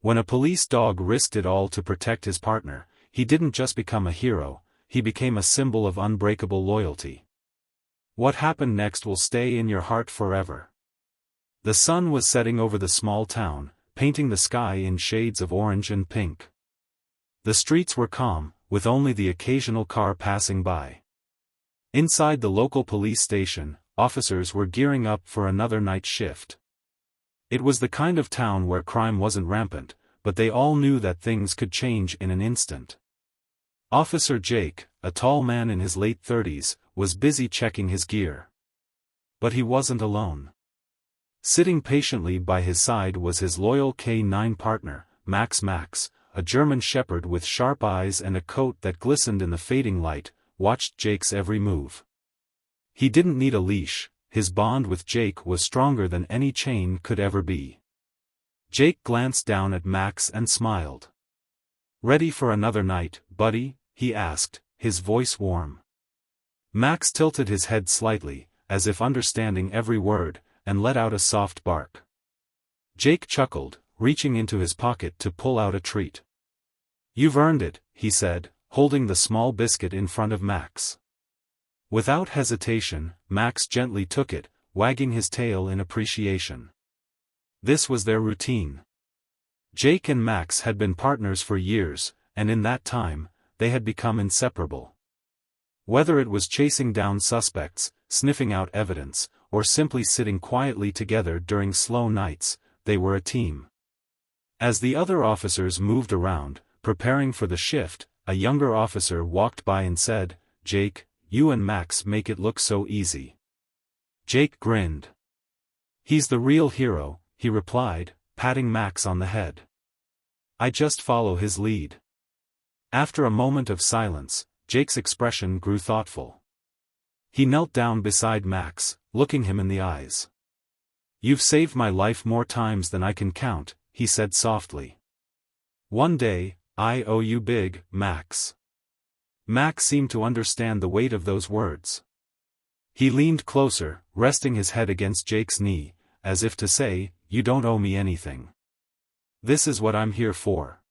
When a police dog risked it all to protect his partner, he didn't just become a hero, he became a symbol of unbreakable loyalty. What happened next will stay in your heart forever. The sun was setting over the small town, painting the sky in shades of orange and pink. The streets were calm, with only the occasional car passing by. Inside the local police station, officers were gearing up for another night shift. It was the kind of town where crime wasn't rampant, but they all knew that things could change in an instant. Officer Jake, a tall man in his late 30s, was busy checking his gear. But he wasn't alone. Sitting patiently by his side was his loyal K9 partner, Max, a German shepherd with sharp eyes and a coat that glistened in the fading light, watched Jake's every move. He didn't need a leash, his bond with Jake was stronger than any chain could ever be. Jake glanced down at Max and smiled. "Ready for another night, buddy?" he asked, his voice warm. Max tilted his head slightly, as if understanding every word, and let out a soft bark. Jake chuckled, reaching into his pocket to pull out a treat. "You've earned it," he said, holding the small biscuit in front of Max. Without hesitation, Max gently took it, wagging his tail in appreciation. This was their routine. Jake and Max had been partners for years, and in that time, they had become inseparable. Whether it was chasing down suspects, sniffing out evidence, or simply sitting quietly together during slow nights, they were a team. As the other officers moved around, preparing for the shift, a younger officer walked by and said, "Jake, you and Max make it look so easy." Jake grinned. "He's the real hero," he replied, patting Max on the head. "I just follow his lead." After a moment of silence, Jake's expression grew thoughtful. He knelt down beside Max, looking him in the eyes. "You've saved my life more times than I can count," he said softly. "One day, I owe you big, Max." Max seemed to understand the weight of those words. He leaned closer, resting his head against Jake's knee, as if to say, "You don't owe me anything. This is what I'm here for."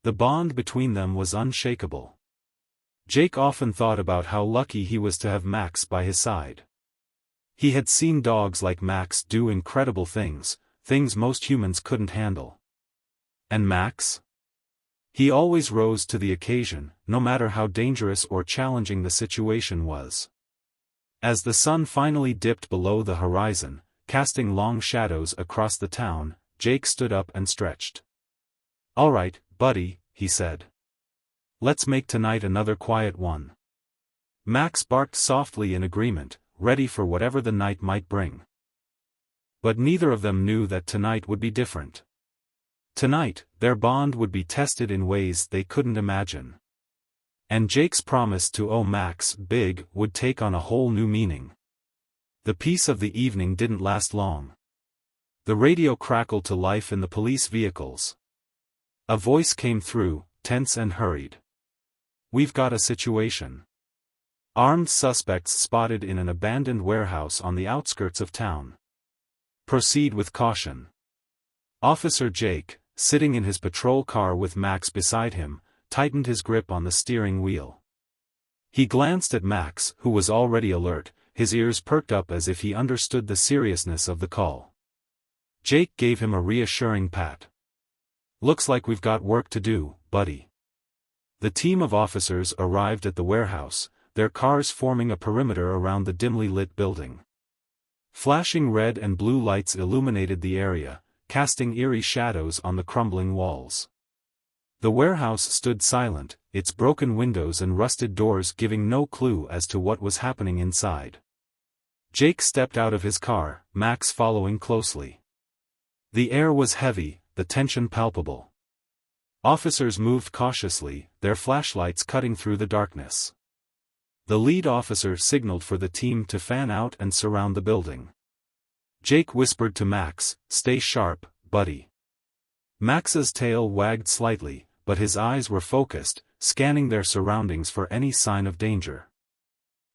The bond between them was unshakable. Jake often thought about how lucky he was to have Max by his side. He had seen dogs like Max do incredible things, things most humans couldn't handle. And Max? He always rose to the occasion, no matter how dangerous or challenging the situation was. As the sun finally dipped below the horizon, casting long shadows across the town, Jake stood up and stretched. "All right, buddy," he said. "Let's make tonight another quiet one." Max barked softly in agreement, ready for whatever the night might bring. But neither of them knew that tonight would be different. Tonight, their bond would be tested in ways they couldn't imagine. And Jake's promise to owe Max big would take on a whole new meaning. The peace of the evening didn't last long. The radio crackled to life in the police vehicles. A voice came through, tense and hurried. "We've got a situation. Armed suspects spotted in an abandoned warehouse on the outskirts of town. Proceed with caution." Officer Jake, sitting in his patrol car with Max beside him, tightened his grip on the steering wheel. He glanced at Max, who was already alert, his ears perked up as if he understood the seriousness of the call. Jake gave him a reassuring pat. "Looks like we've got work to do, buddy." The team of officers arrived at the warehouse, their cars forming a perimeter around the dimly lit building. Flashing red and blue lights illuminated the area, casting eerie shadows on the crumbling walls. The warehouse stood silent, its broken windows and rusted doors giving no clue as to what was happening inside. Jake stepped out of his car, Max following closely. The air was heavy, the tension palpable. Officers moved cautiously, their flashlights cutting through the darkness. The lead officer signaled for the team to fan out and surround the building. Jake whispered to Max, "Stay sharp, buddy." Max's tail wagged slightly, but his eyes were focused, scanning their surroundings for any sign of danger.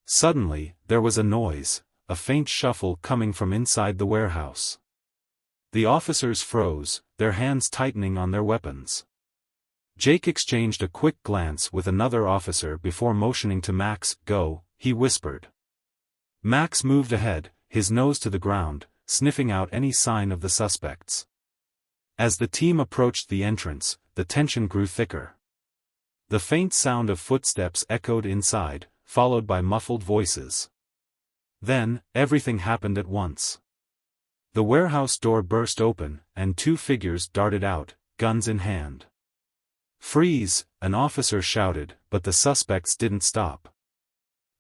Suddenly, there was a noise, a faint shuffle coming from inside the warehouse. The officers froze, their hands tightening on their weapons. Jake exchanged a quick glance with another officer before motioning to Max. "Go," he whispered. Max moved ahead, his nose to the ground, sniffing out any sign of the suspects. As the team approached the entrance, the tension grew thicker. The faint sound of footsteps echoed inside, followed by muffled voices. Then, everything happened at once. The warehouse door burst open, and two figures darted out, guns in hand. "Freeze!" an officer shouted, but the suspects didn't stop.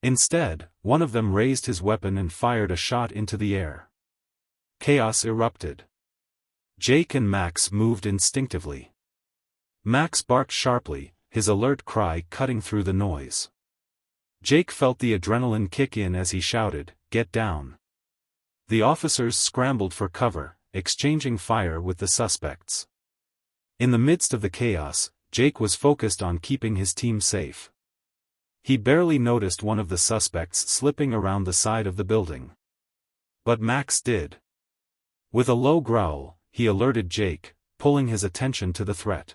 Instead, one of them raised his weapon and fired a shot into the air. Chaos erupted. Jake and Max moved instinctively. Max barked sharply, his alert cry cutting through the noise. Jake felt the adrenaline kick in as he shouted, "Get down!" The officers scrambled for cover, exchanging fire with the suspects. In the midst of the chaos, Jake was focused on keeping his team safe. He barely noticed one of the suspects slipping around the side of the building. But Max did. With a low growl, he alerted Jake, pulling his attention to the threat.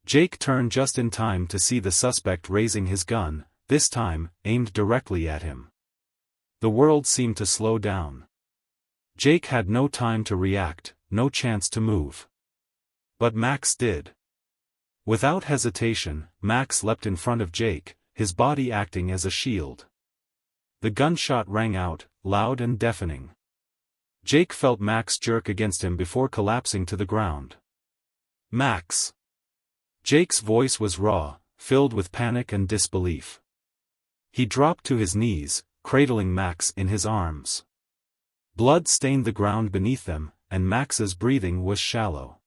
Jake turned just in time to see the suspect raising his gun, this time, aimed directly at him. The world seemed to slow down. Jake had no time to react, no chance to move. But Max did. Without hesitation, Max leapt in front of Jake, his body acting as a shield. The gunshot rang out, loud and deafening. Jake felt Max jerk against him before collapsing to the ground. "Max!" Jake's voice was raw, filled with panic and disbelief. He dropped to his knees, cradling Max in his arms. Blood stained the ground beneath them, and Max's breathing was shallow.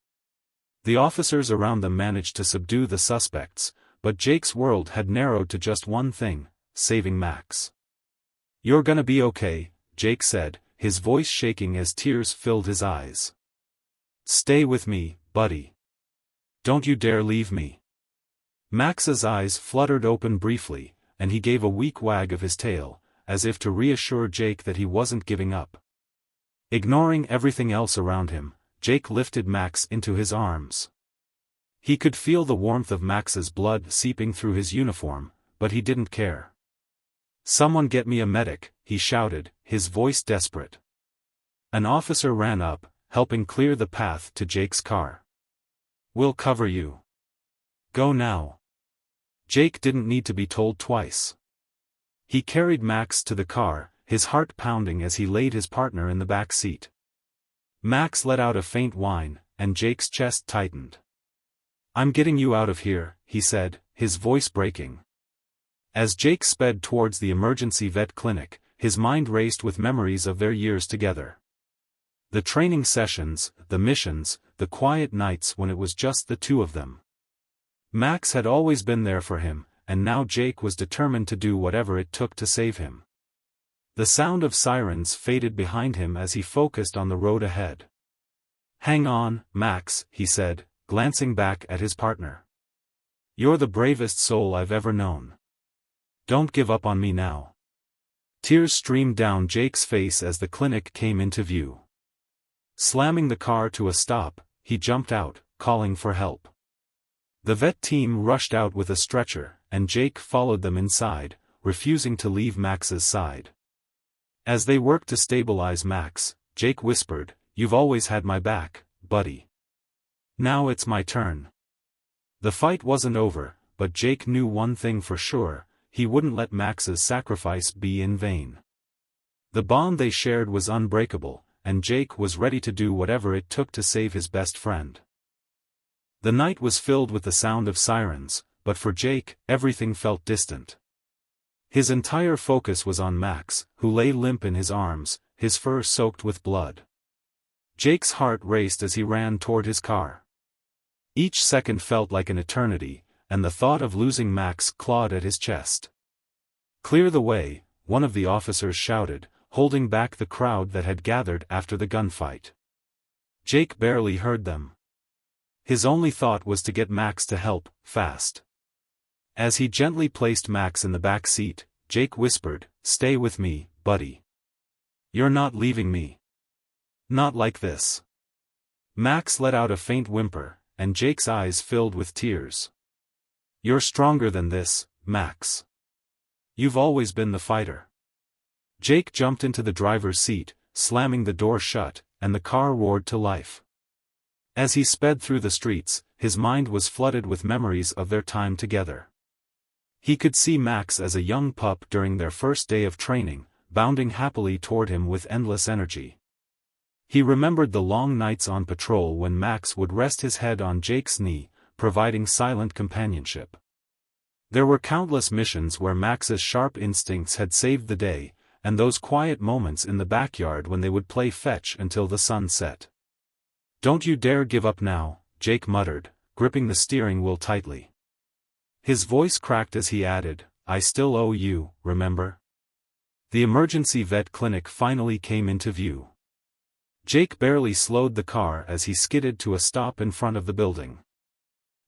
The officers around them managed to subdue the suspects, but Jake's world had narrowed to just one thing: saving Max. "You're gonna be okay," Jake said, his voice shaking as tears filled his eyes. "Stay with me, buddy. Don't you dare leave me." Max's eyes fluttered open briefly, and he gave a weak wag of his tail, as if to reassure Jake that he wasn't giving up. Ignoring everything else around him, Jake lifted Max into his arms. He could feel the warmth of Max's blood seeping through his uniform, but he didn't care. "Someone get me a medic," he shouted, his voice desperate. An officer ran up, helping clear the path to Jake's car. "We'll cover you. Go now." Jake didn't need to be told twice. He carried Max to the car, his heart pounding as he laid his partner in the back seat. Max let out a faint whine, and Jake's chest tightened. "I'm getting you out of here," he said, his voice breaking. As Jake sped towards the emergency vet clinic, his mind raced with memories of their years together. The training sessions, the missions, the quiet nights when it was just the two of them. Max had always been there for him, and now Jake was determined to do whatever it took to save him. The sound of sirens faded behind him as he focused on the road ahead. "Hang on, Max," he said, glancing back at his partner. "You're the bravest soul I've ever known. Don't give up on me now." Tears streamed down Jake's face as the clinic came into view. Slamming the car to a stop, he jumped out, calling for help. The vet team rushed out with a stretcher, and Jake followed them inside, refusing to leave Max's side. As they worked to stabilize Max, Jake whispered, "You've always had my back, buddy. Now it's my turn." The fight wasn't over, but Jake knew one thing for sure: he wouldn't let Max's sacrifice be in vain. The bond they shared was unbreakable, and Jake was ready to do whatever it took to save his best friend. The night was filled with the sound of sirens, but for Jake, everything felt distant. His entire focus was on Max, who lay limp in his arms, his fur soaked with blood. Jake's heart raced as he ran toward his car. Each second felt like an eternity, and the thought of losing Max clawed at his chest. "Clear the way," one of the officers shouted, holding back the crowd that had gathered after the gunfight. Jake barely heard them. His only thought was to get Max to help, fast. As he gently placed Max in the back seat, Jake whispered, "Stay with me, buddy. You're not leaving me." Not like this. Max let out a faint whimper, and Jake's eyes filled with tears. You're stronger than this, Max. You've always been the fighter. Jake jumped into the driver's seat, slamming the door shut, and the car roared to life. As he sped through the streets, his mind was flooded with memories of their time together. He could see Max as a young pup during their first day of training, bounding happily toward him with endless energy. He remembered the long nights on patrol when Max would rest his head on Jake's knee, providing silent companionship. There were countless missions where Max's sharp instincts had saved the day, and those quiet moments in the backyard when they would play fetch until the sun set. "Don't you dare give up now," Jake muttered, gripping the steering wheel tightly. His voice cracked as he added, "I still owe you, remember?" The emergency vet clinic finally came into view. Jake barely slowed the car as he skidded to a stop in front of the building.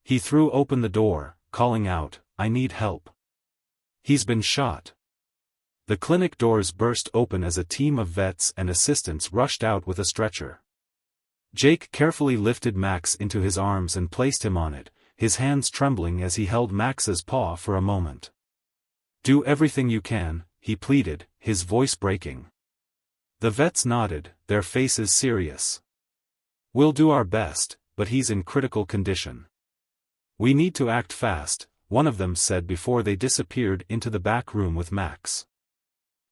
He threw open the door, calling out, "I need help. He's been shot." The clinic doors burst open as a team of vets and assistants rushed out with a stretcher. Jake carefully lifted Max into his arms and placed him on it, his hands trembling as he held Max's paw for a moment. "Do everything you can," he pleaded, his voice breaking. The vets nodded, their faces serious. "We'll do our best, but he's in critical condition. We need to act fast," one of them said before they disappeared into the back room with Max.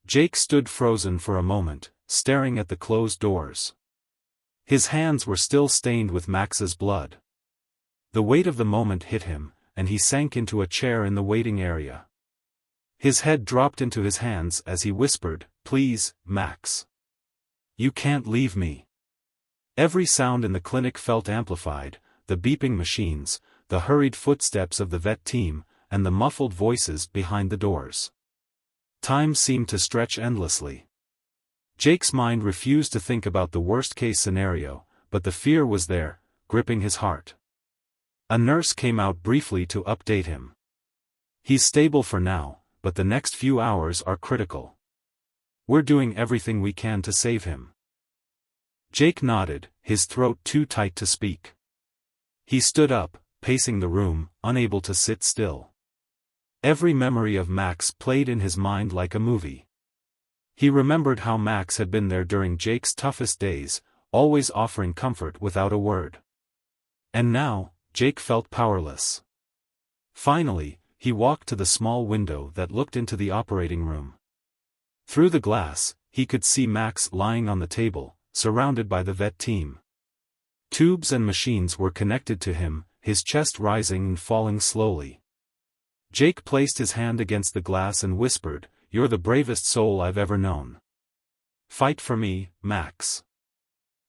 Jake stood frozen for a moment, staring at the closed doors. His hands were still stained with Max's blood. The weight of the moment hit him, and he sank into a chair in the waiting area. His head dropped into his hands as he whispered, "Please, Max. You can't leave me." Every sound in the clinic felt amplified, the beeping machines, the hurried footsteps of the vet team, and the muffled voices behind the doors. Time seemed to stretch endlessly. Jake's mind refused to think about the worst-case scenario, but the fear was there, gripping his heart. A nurse came out briefly to update him. "He's stable for now, but the next few hours are critical. We're doing everything we can to save him." Jake nodded, his throat too tight to speak. He stood up, pacing the room, unable to sit still. Every memory of Max played in his mind like a movie. He remembered how Max had been there during Jake's toughest days, always offering comfort without a word. And now, Jake felt powerless. Finally, he walked to the small window that looked into the operating room. Through the glass, he could see Max lying on the table, surrounded by the vet team. Tubes and machines were connected to him, his chest rising and falling slowly. Jake placed his hand against the glass and whispered, "You're the bravest soul I've ever known. Fight for me, Max.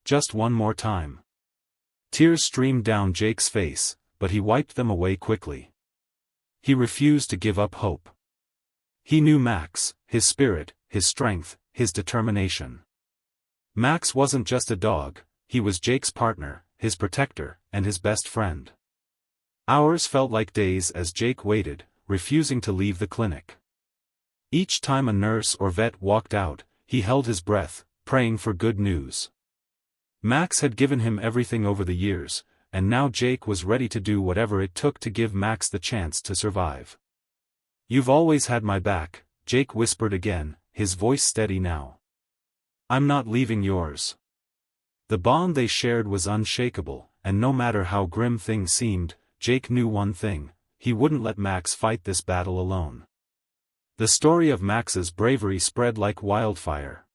Just one more time." Tears streamed down Jake's face, but he wiped them away quickly. He refused to give up hope. He knew Max, his spirit, his strength, his determination. Max wasn't just a dog, he was Jake's partner, his protector, and his best friend. Hours felt like days as Jake waited, refusing to leave the clinic. Each time a nurse or vet walked out, he held his breath, praying for good news. Max had given him everything over the years, and now Jake was ready to do whatever it took to give Max the chance to survive. "You've always had my back," Jake whispered again, his voice steady now. "I'm not leaving yours." The bond they shared was unshakable, and no matter how grim things seemed, Jake knew one thing: he wouldn't let Max fight this battle alone. The story of Max's bravery spread like wildfire.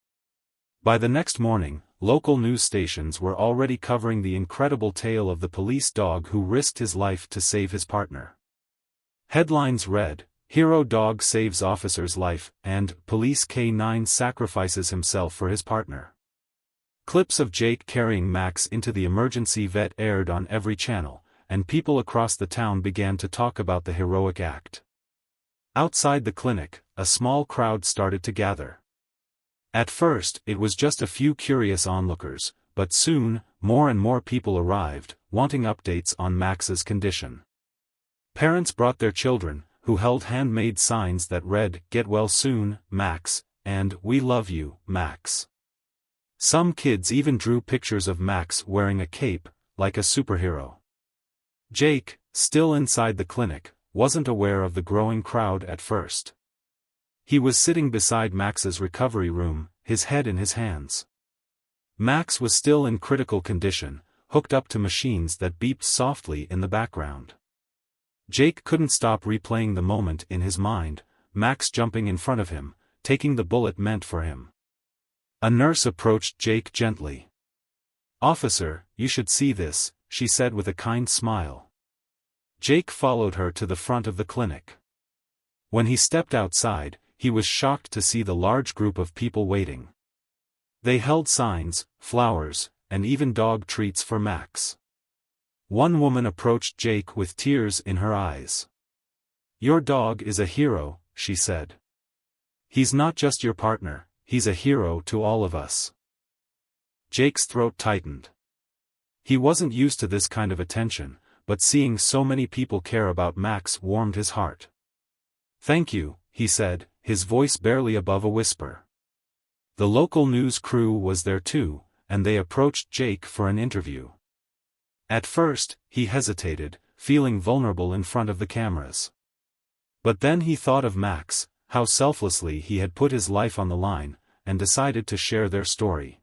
By the next morning, local news stations were already covering the incredible tale of the police dog who risked his life to save his partner. Headlines read, "Hero Dog Saves Officer's Life," and "Police K9 Sacrifices Himself for His Partner." Clips of Jake carrying Max into the emergency vet aired on every channel, and people across the town began to talk about the heroic act. Outside the clinic, a small crowd started to gather. At first, it was just a few curious onlookers, but soon, more and more people arrived, wanting updates on Max's condition. Parents brought their children, who held handmade signs that read, "Get well soon, Max," and "We love you, Max." Some kids even drew pictures of Max wearing a cape, like a superhero. Jake, still inside the clinic, wasn't aware of the growing crowd at first. He was sitting beside Max's recovery room, his head in his hands. Max was still in critical condition, hooked up to machines that beeped softly in the background. Jake couldn't stop replaying the moment in his mind, Max jumping in front of him, taking the bullet meant for him. A nurse approached Jake gently. "Officer, you should see this," she said with a kind smile. Jake followed her to the front of the clinic. When he stepped outside, he was shocked to see the large group of people waiting. They held signs, flowers, and even dog treats for Max. One woman approached Jake with tears in her eyes. "Your dog is a hero," she said. "He's not just your partner, he's a hero to all of us." Jake's throat tightened. He wasn't used to this kind of attention, but seeing so many people care about Max warmed his heart. "Thank you," he said, his voice barely above a whisper. The local news crew was there too, and they approached Jake for an interview. At first, he hesitated, feeling vulnerable in front of the cameras. But then he thought of Max, how selflessly he had put his life on the line, and decided to share their story.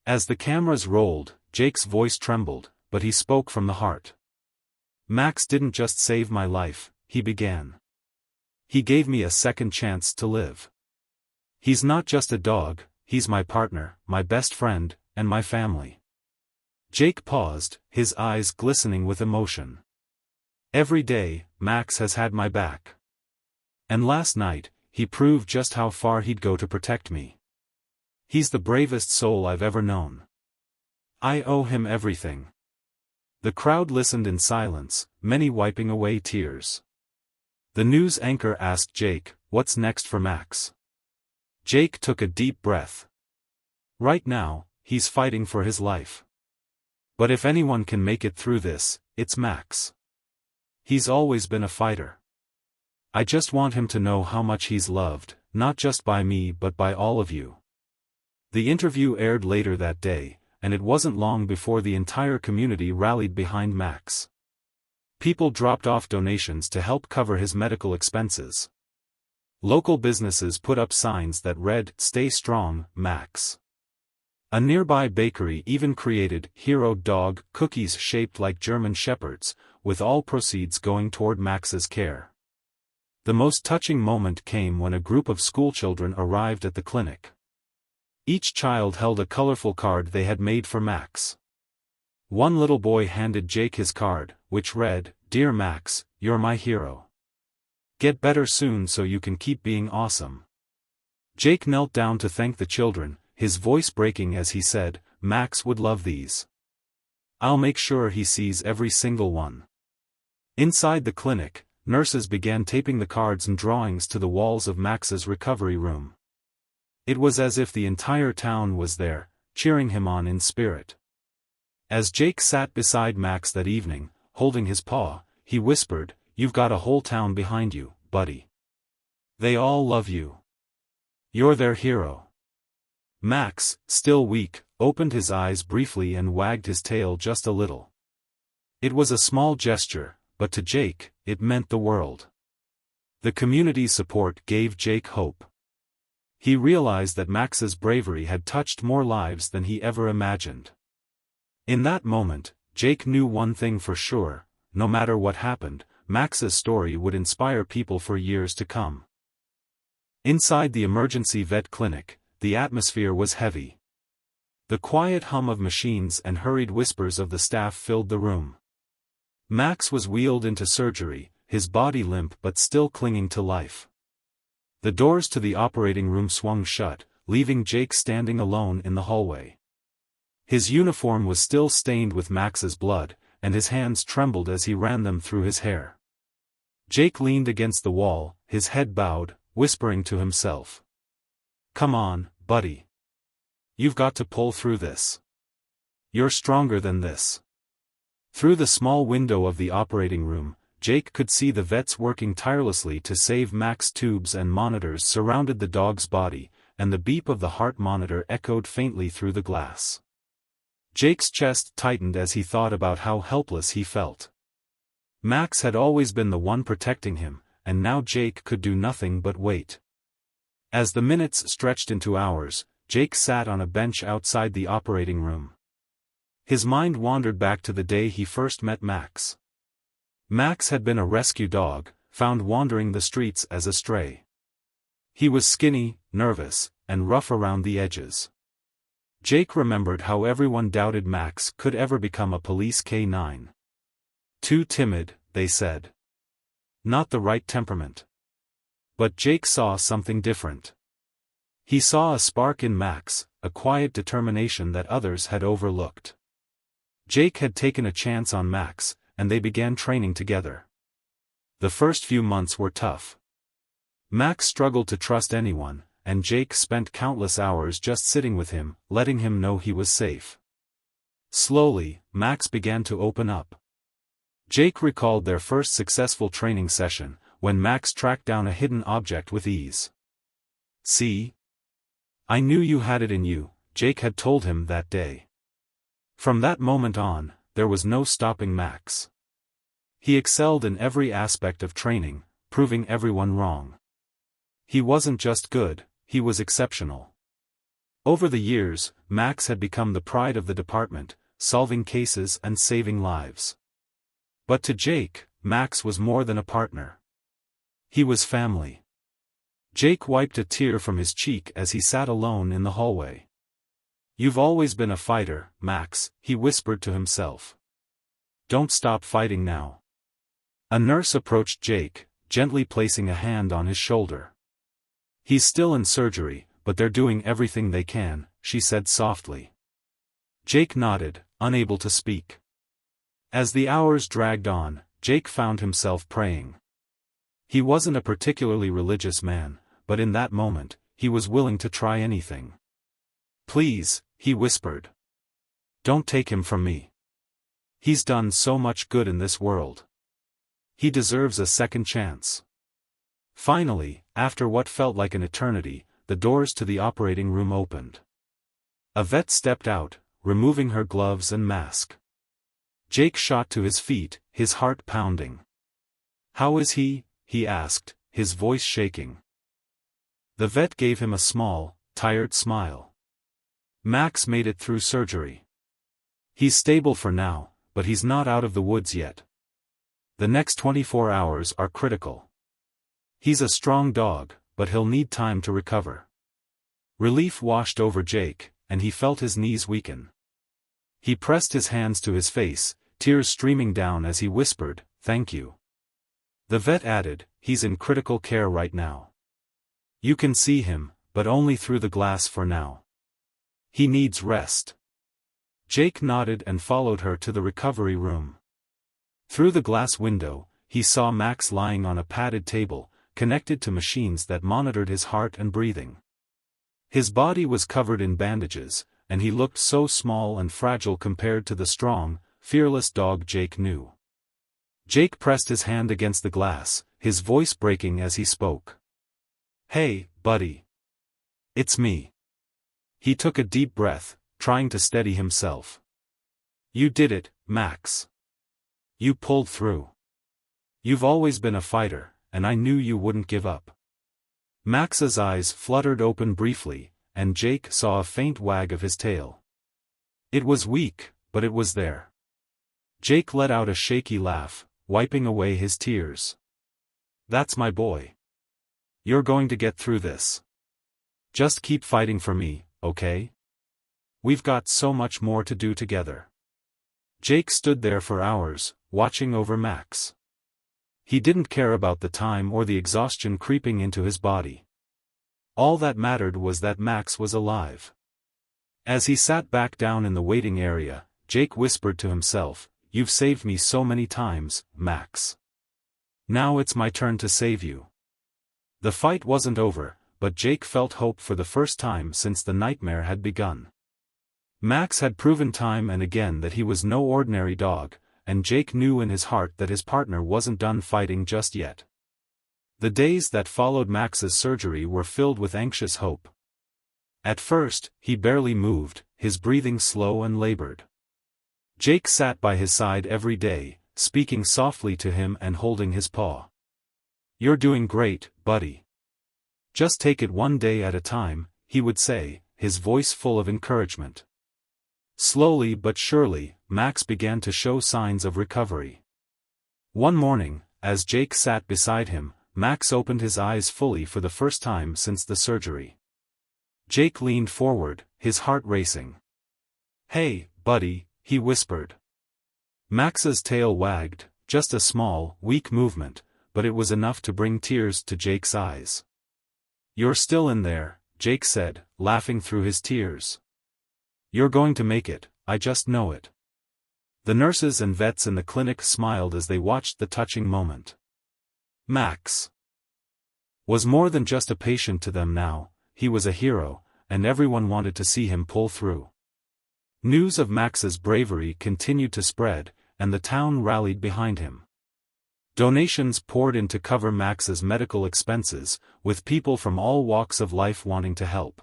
As the cameras rolled, Jake's voice trembled, but he spoke from the heart. "Max didn't just save my life," he began. "He gave me a second chance to live. He's not just a dog, he's my partner, my best friend, and my family." Jake paused, his eyes glistening with emotion. "Every day, Max has had my back. And last night, he proved just how far he'd go to protect me. He's the bravest soul I've ever known. I owe him everything." The crowd listened in silence, many wiping away tears. The news anchor asked Jake, "What's next for Max?" Jake took a deep breath. Right now, he's fighting for his life. But if anyone can make it through this, it's Max. He's always been a fighter. I just want him to know how much he's loved, not just by me but by all of you. The interview aired later that day, and it wasn't long before the entire community rallied behind Max. People dropped off donations to help cover his medical expenses. Local businesses put up signs that read, "Stay strong, Max." A nearby bakery even created hero dog cookies shaped like German shepherds, with all proceeds going toward Max's care. The most touching moment came when a group of schoolchildren arrived at the clinic. Each child held a colorful card they had made for Max. One little boy handed Jake his card, which read, "Dear Max, you're my hero. Get better soon so you can keep being awesome." Jake knelt down to thank the children, his voice breaking as he said, "Max would love these. I'll make sure he sees every single one." Inside the clinic, nurses began taping the cards and drawings to the walls of Max's recovery room. It was as if the entire town was there, cheering him on in spirit. As Jake sat beside Max that evening, holding his paw, he whispered, "You've got a whole town behind you, buddy. They all love you. You're their hero." Max, still weak, opened his eyes briefly and wagged his tail just a little. It was a small gesture, but to Jake, it meant the world. The community's support gave Jake hope. He realized that Max's bravery had touched more lives than he ever imagined. In that moment, Jake knew one thing for sure: no matter what happened, Max's story would inspire people for years to come. Inside the emergency vet clinic, the atmosphere was heavy. The quiet hum of machines and hurried whispers of the staff filled the room. Max was wheeled into surgery, his body limp but still clinging to life. The doors to the operating room swung shut, leaving Jake standing alone in the hallway. His uniform was still stained with Max's blood, and his hands trembled as he ran them through his hair. Jake leaned against the wall, his head bowed, whispering to himself, "Come on, buddy. You've got to pull through this. You're stronger than this." Through the small window of the operating room, Jake could see the vets working tirelessly to save Max. Tubes and monitors surrounded the dog's body, and the beep of the heart monitor echoed faintly through the glass. Jake's chest tightened as he thought about how helpless he felt. Max had always been the one protecting him, and now Jake could do nothing but wait. As the minutes stretched into hours, Jake sat on a bench outside the operating room. His mind wandered back to the day he first met Max. Max had been a rescue dog, found wandering the streets as a stray. He was skinny, nervous, and rough around the edges. Jake remembered how everyone doubted Max could ever become a police K9. Too timid, they said. Not the right temperament. But Jake saw something different. He saw a spark in Max, a quiet determination that others had overlooked. Jake had taken a chance on Max, and they began training together. The first few months were tough. Max struggled to trust anyone, and Jake spent countless hours just sitting with him, letting him know he was safe. Slowly, Max began to open up. Jake recalled their first successful training session, when Max tracked down a hidden object with ease. "See? I knew you had it in you," Jake had told him that day. From that moment on, there was no stopping Max. He excelled in every aspect of training, proving everyone wrong. He wasn't just good, he was exceptional. Over the years, Max had become the pride of the department, solving cases and saving lives. But to Jake, Max was more than a partner. He was family. Jake wiped a tear from his cheek as he sat alone in the hallway. "You've always been a fighter, Max," he whispered to himself. "Don't stop fighting now." A nurse approached Jake, gently placing a hand on his shoulder. "He's still in surgery, but they're doing everything they can," she said softly. Jake nodded, unable to speak. As the hours dragged on, Jake found himself praying. He wasn't a particularly religious man, but in that moment, he was willing to try anything. "Please," he whispered. "Don't take him from me. He's done so much good in this world. He deserves a second chance." Finally, after what felt like an eternity, the doors to the operating room opened. A vet stepped out, removing her gloves and mask. Jake shot to his feet, his heart pounding. "How is he?" he asked, his voice shaking. The vet gave him a small, tired smile. "Max made it through surgery. He's stable for now, but he's not out of the woods yet. The next 24 hours are critical. He's a strong dog, but he'll need time to recover." Relief washed over Jake, and he felt his knees weaken. He pressed his hands to his face, tears streaming down as he whispered, "Thank you." The vet added, "He's in critical care right now. You can see him, but only through the glass for now. He needs rest." Jake nodded and followed her to the recovery room. Through the glass window, he saw Max lying on a padded table, connected to machines that monitored his heart and breathing. His body was covered in bandages, and he looked so small and fragile compared to the strong, fearless dog Jake knew. Jake pressed his hand against the glass, his voice breaking as he spoke. "Hey, buddy. It's me." He took a deep breath, trying to steady himself. "You did it, Max. You pulled through. You've always been a fighter, and I knew you wouldn't give up." Max's eyes fluttered open briefly, and Jake saw a faint wag of his tail. It was weak, but it was there. Jake let out a shaky laugh, wiping away his tears. "That's my boy. You're going to get through this. Just keep fighting for me, okay? We've got so much more to do together." Jake stood there for hours, watching over Max. He didn't care about the time or the exhaustion creeping into his body. All that mattered was that Max was alive. As he sat back down in the waiting area, Jake whispered to himself, "You've saved me so many times, Max. Now it's my turn to save you." The fight wasn't over, but Jake felt hope for the first time since the nightmare had begun. Max had proven time and again that he was no ordinary dog, and Jake knew in his heart that his partner wasn't done fighting just yet. The days that followed Max's surgery were filled with anxious hope. At first, he barely moved, his breathing slow and labored. Jake sat by his side every day, speaking softly to him and holding his paw. "You're doing great, buddy. Just take it one day at a time," he would say, his voice full of encouragement. Slowly but surely, Max began to show signs of recovery. One morning, as Jake sat beside him, Max opened his eyes fully for the first time since the surgery. Jake leaned forward, his heart racing. "Hey, buddy," he whispered. Max's tail wagged, just a small, weak movement, but it was enough to bring tears to Jake's eyes. "You're still in there," Jake said, laughing through his tears. "You're going to make it, I just know it." The nurses and vets in the clinic smiled as they watched the touching moment. Max was more than just a patient to them now, he was a hero, and everyone wanted to see him pull through. News of Max's bravery continued to spread, and the town rallied behind him. Donations poured in to cover Max's medical expenses, with people from all walks of life wanting to help.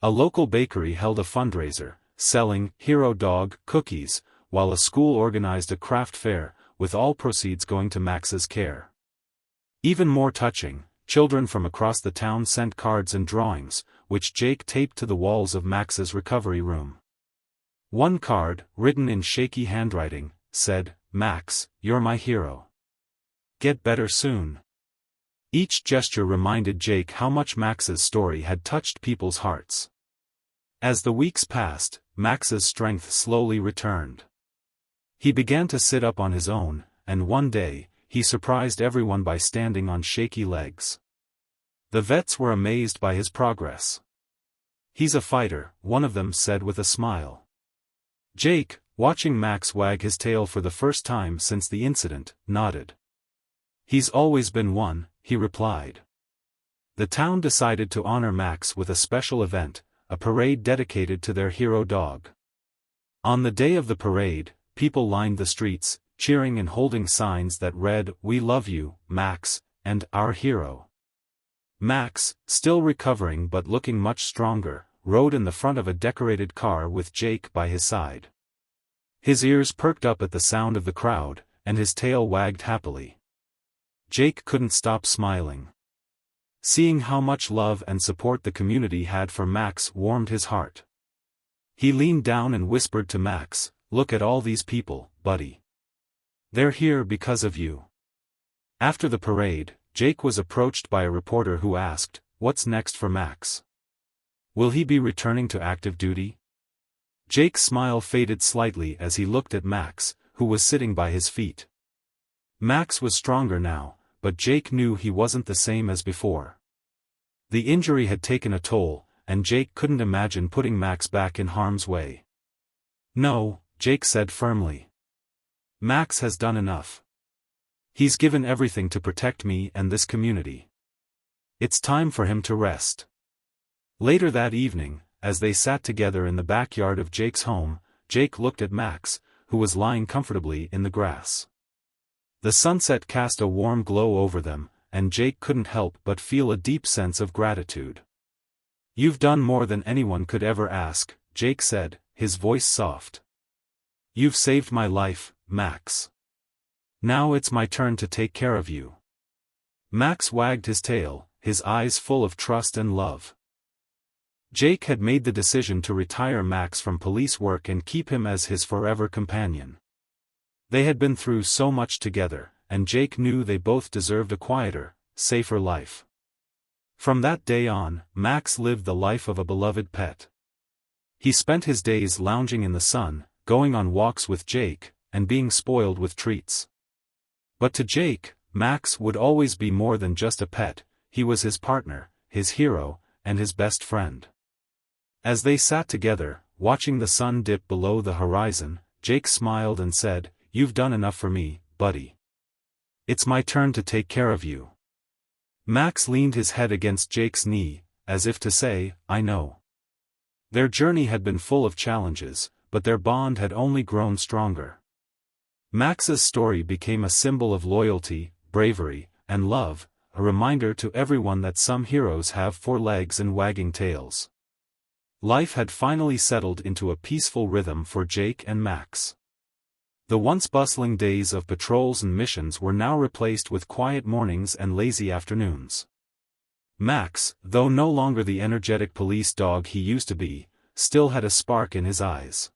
A local bakery held a fundraiser, selling Hero Dog cookies, while a school organized a craft fair, with all proceeds going to Max's care. Even more touching, children from across the town sent cards and drawings, which Jake taped to the walls of Max's recovery room. One card, written in shaky handwriting, said, "Max, you're my hero. Get better soon." Each gesture reminded Jake how much Max's story had touched people's hearts. As the weeks passed, Max's strength slowly returned. He began to sit up on his own, and one day, he surprised everyone by standing on shaky legs. The vets were amazed by his progress. "He's a fighter," one of them said with a smile. Jake, watching Max wag his tail for the first time since the incident, nodded. "He's always been one," he replied. The town decided to honor Max with a special event, a parade dedicated to their hero dog. On the day of the parade, people lined the streets, cheering and holding signs that read, "We love you, Max," and "Our hero." Max, still recovering but looking much stronger, rode in the front of a decorated car with Jake by his side. His ears perked up at the sound of the crowd, and his tail wagged happily. Jake couldn't stop smiling. Seeing how much love and support the community had for Max warmed his heart. He leaned down and whispered to Max, "Look at all these people, buddy. They're here because of you." After the parade, Jake was approached by a reporter who asked, "What's next for Max? Will he be returning to active duty?" Jake's smile faded slightly as he looked at Max, who was sitting by his feet. Max was stronger now, but Jake knew he wasn't the same as before. The injury had taken a toll, and Jake couldn't imagine putting Max back in harm's way. "No," Jake said firmly. "Max has done enough. He's given everything to protect me and this community. It's time for him to rest." Later that evening, as they sat together in the backyard of Jake's home, Jake looked at Max, who was lying comfortably in the grass. The sunset cast a warm glow over them, and Jake couldn't help but feel a deep sense of gratitude. "You've done more than anyone could ever ask," Jake said, his voice soft. "You've saved my life, Max. Now it's my turn to take care of you." Max wagged his tail, his eyes full of trust and love. Jake had made the decision to retire Max from police work and keep him as his forever companion. They had been through so much together, and Jake knew they both deserved a quieter, safer life. From that day on, Max lived the life of a beloved pet. He spent his days lounging in the sun, going on walks with Jake, and being spoiled with treats. But to Jake, Max would always be more than just a pet, he was his partner, his hero, and his best friend. As they sat together, watching the sun dip below the horizon, Jake smiled and said, "You've done enough for me, buddy. It's my turn to take care of you." Max leaned his head against Jake's knee, as if to say, "I know." Their journey had been full of challenges, but their bond had only grown stronger. Max's story became a symbol of loyalty, bravery, and love, a reminder to everyone that some heroes have 4 legs and wagging tails. Life had finally settled into a peaceful rhythm for Jake and Max. The once bustling days of patrols and missions were now replaced with quiet mornings and lazy afternoons. Max, though no longer the energetic police dog he used to be, still had a spark in his eyes.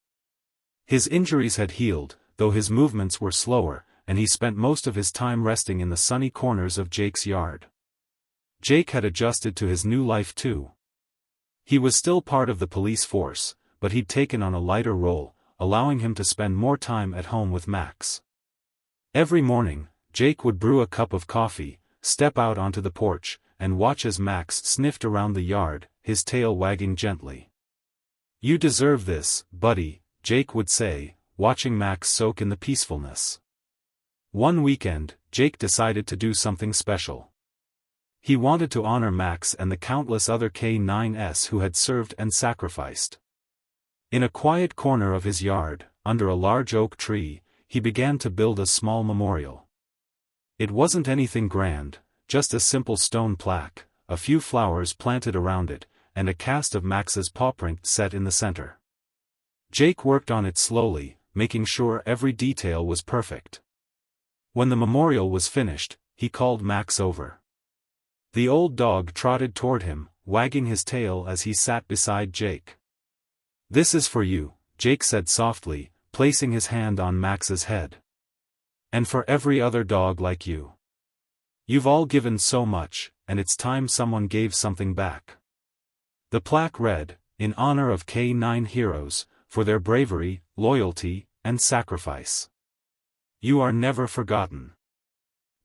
His injuries had healed, though his movements were slower, and he spent most of his time resting in the sunny corners of Jake's yard. Jake had adjusted to his new life too. He was still part of the police force, but he'd taken on a lighter role, allowing him to spend more time at home with Max. Every morning, Jake would brew a cup of coffee, step out onto the porch, and watch as Max sniffed around the yard, his tail wagging gently. "You deserve this, buddy," Jake would say, watching Max soak in the peacefulness. One weekend, Jake decided to do something special. He wanted to honor Max and the countless other K9s who had served and sacrificed. In a quiet corner of his yard, under a large oak tree, he began to build a small memorial. It wasn't anything grand, just a simple stone plaque, a few flowers planted around it, and a cast of Max's pawprint set in the center. Jake worked on it slowly, making sure every detail was perfect. When the memorial was finished, he called Max over. The old dog trotted toward him, wagging his tail as he sat beside Jake. "This is for you," Jake said softly, placing his hand on Max's head. "And for every other dog like you. You've all given so much, and it's time someone gave something back." The plaque read, "In honor of K9 heroes, for their bravery, loyalty, and sacrifice. You are never forgotten."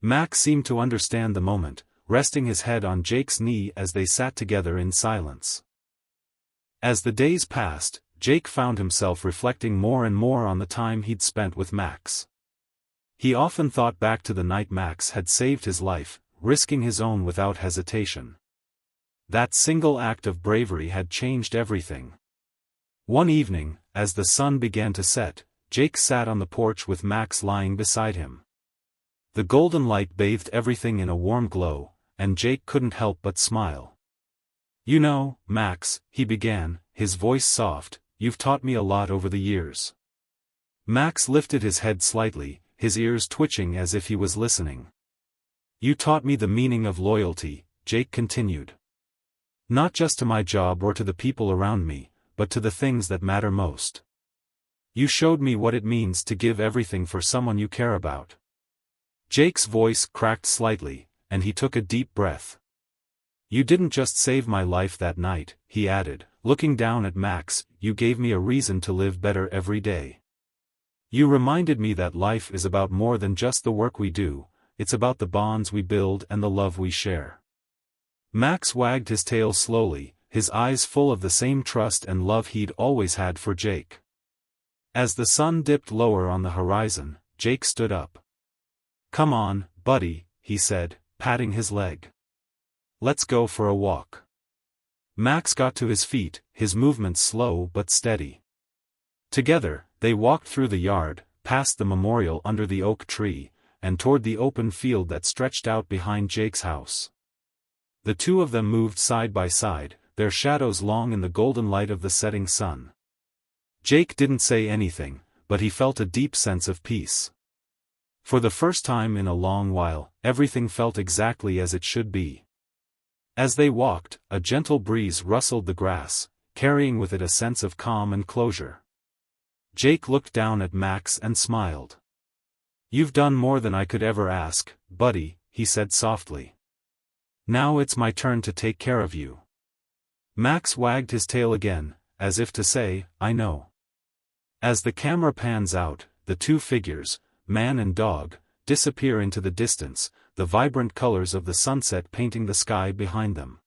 Max seemed to understand the moment, resting his head on Jake's knee as they sat together in silence. As the days passed, Jake found himself reflecting more and more on the time he'd spent with Max. He often thought back to the night Max had saved his life, risking his own without hesitation. That single act of bravery had changed everything. One evening, as the sun began to set, Jake sat on the porch with Max lying beside him. The golden light bathed everything in a warm glow, and Jake couldn't help but smile. "You know, Max," he began, his voice soft, "you've taught me a lot over the years." Max lifted his head slightly, his ears twitching as if he was listening. "You taught me the meaning of loyalty," Jake continued. "Not just to my job or to the people around me, but to the things that matter most. You showed me what it means to give everything for someone you care about." Jake's voice cracked slightly, and he took a deep breath. "You didn't just save my life that night," he added, looking down at Max, "you gave me a reason to live better every day. You reminded me that life is about more than just the work we do, it's about the bonds we build and the love we share." Max wagged his tail slowly, his eyes full of the same trust and love he'd always had for Jake. As the sun dipped lower on the horizon, Jake stood up. "Come on, buddy," he said, patting his leg. "Let's go for a walk." Max got to his feet, his movements slow but steady. Together, they walked through the yard, past the memorial under the oak tree, and toward the open field that stretched out behind Jake's house. The two of them moved side by side, their shadows long in the golden light of the setting sun. Jake didn't say anything, but he felt a deep sense of peace. For the first time in a long while, everything felt exactly as it should be. As they walked, a gentle breeze rustled the grass, carrying with it a sense of calm and closure. Jake looked down at Max and smiled. "You've done more than I could ever ask, buddy," he said softly. "Now it's my turn to take care of you." Max wagged his tail again, as if to say, "I know." As the camera pans out, the two figures, man and dog, disappear into the distance, the vibrant colors of the sunset painting the sky behind them.